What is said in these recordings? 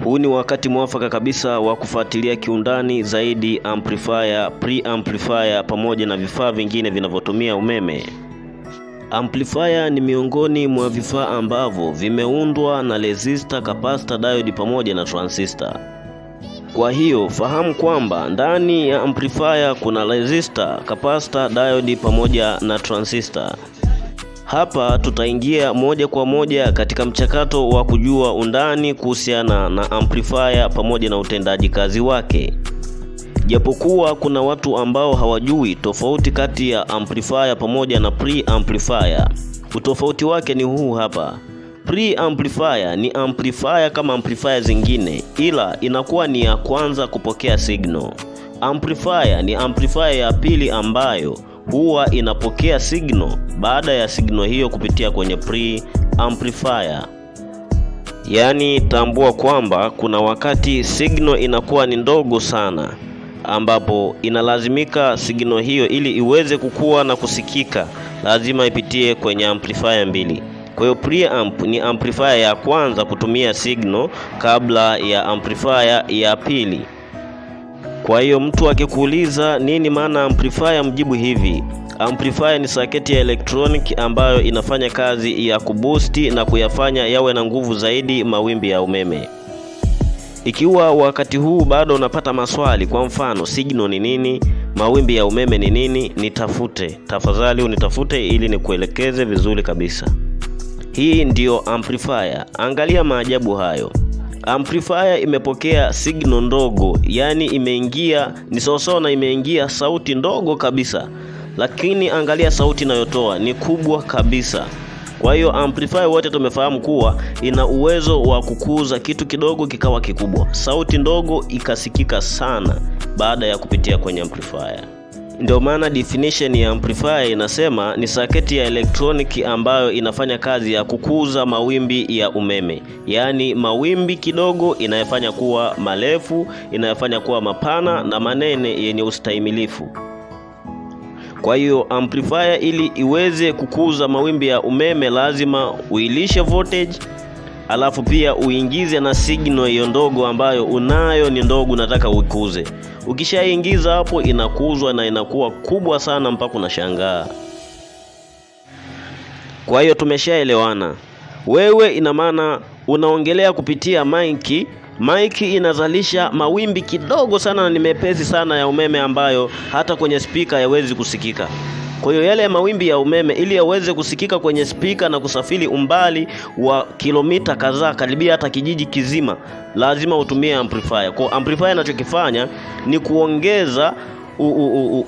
Huu ni wakati mwafaka kabisa wa kufuatilia kiundani zaidi amplifier, preamplifier pamoja na vifaa vingine vinavyotumia umeme. Amplifier ni miongoni mwa vifaa ambavyo vimeundwa na resistor, capacitor, diode pamoja na transistor. Kwa hiyo fahamu kwamba ndani ya amplifier kuna resistor, capacitor, diode pamoja na transistor. Hapa tutaingia moja kwa moja katika mchakato wa kujua undani kuhusiana na amplifier pamoja na utendaji kazi wake. Japokuwa kuna watu ambao hawajui tofauti kati ya amplifier pamoja na preamplifier. Utofauti wake ni huu hapa. Preamplifier ni amplifier kama amplifier zingine, ila inakuwa ni ya kwanza kupokea signal. Amplifier ni amplifier ya pili ambayo huwa inapokea signal baada ya signal hiyo kupitia kwenye preamplifier. Yaani tambua kwamba kuna wakati signal inakuwa ni ndogo sana, ambapo inalazimika signal hiyo ili iweze kukua na kusikika lazima ipitie kwenye amplifier mbili. Kwa hiyo preamp ni amplifier ya kwanza kutumia signal kabla ya amplifier ya pili. Kwa hiyo mtu akikuuliza nini maana amplifier, mjibu hivi: amplifier ni saketi ya electronic ambayo inafanya kazi ya kuboosti na kuyafanya yawe na nguvu zaidi mawimbi ya umeme. Ikiwa wakati huu bado unapata maswali, kwa mfano signal ni nini, mawimbi ya umeme ni nini, nitafute, tafadhali unitafute ili nikuelekeze vizuri kabisa. Hii ndiyo amplifier. Angalia maajabu hayo. Amplifier imepokea signal ndogo, yani imeingia ni sawasawa na imeingia sauti ndogo kabisa, lakini angalia sauti inayotoa ni kubwa kabisa. Kwa hiyo amplifier wote tumefahamu kuwa ina uwezo wa kukuza kitu kidogo kikawa kikubwa, sauti ndogo ikasikika sana baada ya kupitia kwenye amplifier. Ndio maana definition ya amplifier inasema ni saketi ya electronic ambayo inafanya kazi ya kukuza mawimbi ya umeme. Yaani mawimbi kidogo inayofanya kuwa marefu, inayofanya kuwa mapana na manene yenye ustahimilifu. Kwa hiyo amplifier ili iweze kukuza mawimbi ya umeme lazima uilishe voltage, alafu pia uingize na signal hiyo ndogo ambayo unayo ni ndogo, nataka uikuze. Ukishaingiza hapo inakuzwa na inakuwa kubwa sana mpaka unashangaa. Kwa hiyo tumeshaelewana. Wewe ina maana unaongelea kupitia mic. Mic inazalisha mawimbi kidogo sana na ni mepesi sana ya umeme ambayo hata kwenye speaker hayawezi kusikika. Kwa hiyo yale mawimbi ya umeme ili yaweze kusikika kwenye speaker na kusafiri umbali wa kilomita kadhaa, karibia hata kijiji kizima, lazima utumie amplifier. Kwa amplifier inachokifanya ni kuongeza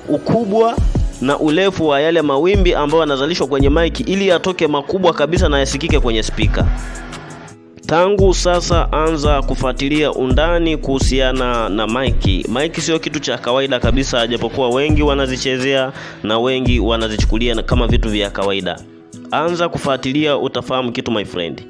ukubwa na urefu wa yale mawimbi ambayo yanazalishwa kwenye mic ili yatoke makubwa kabisa na yasikike kwenye speaker. Tangu sasa anza kufuatilia undani kuhusiana na mic. Mic sio kitu cha kawaida kabisa, japokuwa wengi wanazichezea na wengi wanazichukulia kama vitu vya kawaida. Anza kufuatilia, utafahamu kitu my friend.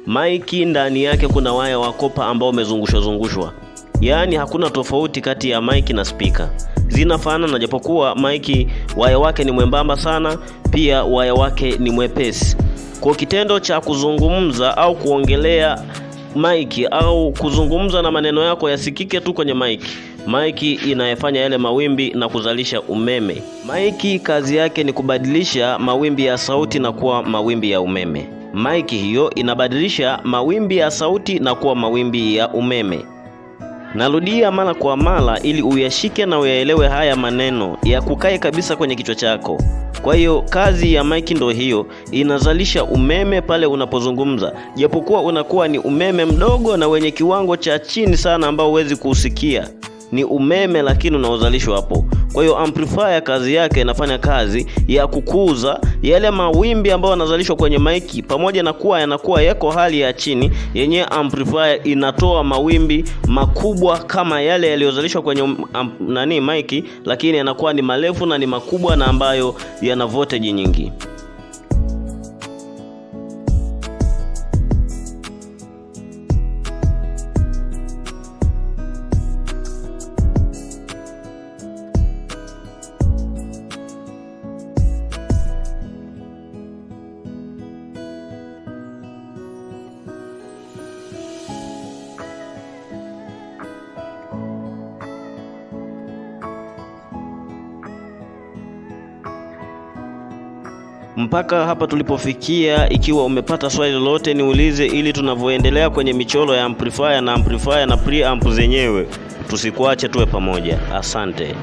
Mic ndani yake kuna waya wa kopa ambao umezungushwa. Yaani hakuna tofauti kati ya mic na speaker. Zinafanana, japokuwa mic waya wake ni mwembamba sana, pia waya wake ni mwepesi. Kwa kitendo cha kuzungumza au kuongelea mic au kuzungumza na maneno yako yasikike tu kwenye mic inayofanya yale mawimbi na kuzalisha umeme. Mic kazi yake ni kubadilisha mawimbi ya sauti na kuwa mawimbi ya umeme. Mic hiyo inabadilisha mawimbi ya sauti na kuwa mawimbi ya umeme. Narudia mara kwa mara ili uyashike na uyaelewe haya maneno ya kukae kabisa kwenye kichwa chako. Kwa hiyo kazi ya mic ndio hiyo, inazalisha umeme pale unapozungumza, japokuwa unakuwa ni umeme mdogo na wenye kiwango cha chini sana ambao huwezi kusikia. Ni umeme lakini unaozalishwa hapo. Kwa hiyo amplifier kazi yake inafanya kazi ya kukuza yale mawimbi ambayo yanazalishwa kwenye mic, pamoja na kuwa yanakuwa yako hali ya chini, yenye amplifier inatoa mawimbi makubwa kama yale yaliyozalishwa kwenye mic, lakini yanakuwa ni marefu na ni makubwa na ambayo yana voltage nyingi. Mpaka hapa tulipofikia, ikiwa umepata swali lolote niulize, ili tunavyoendelea kwenye michoro ya amplifier na preamp zenyewe tusikuache, tuwe pamoja. Asante.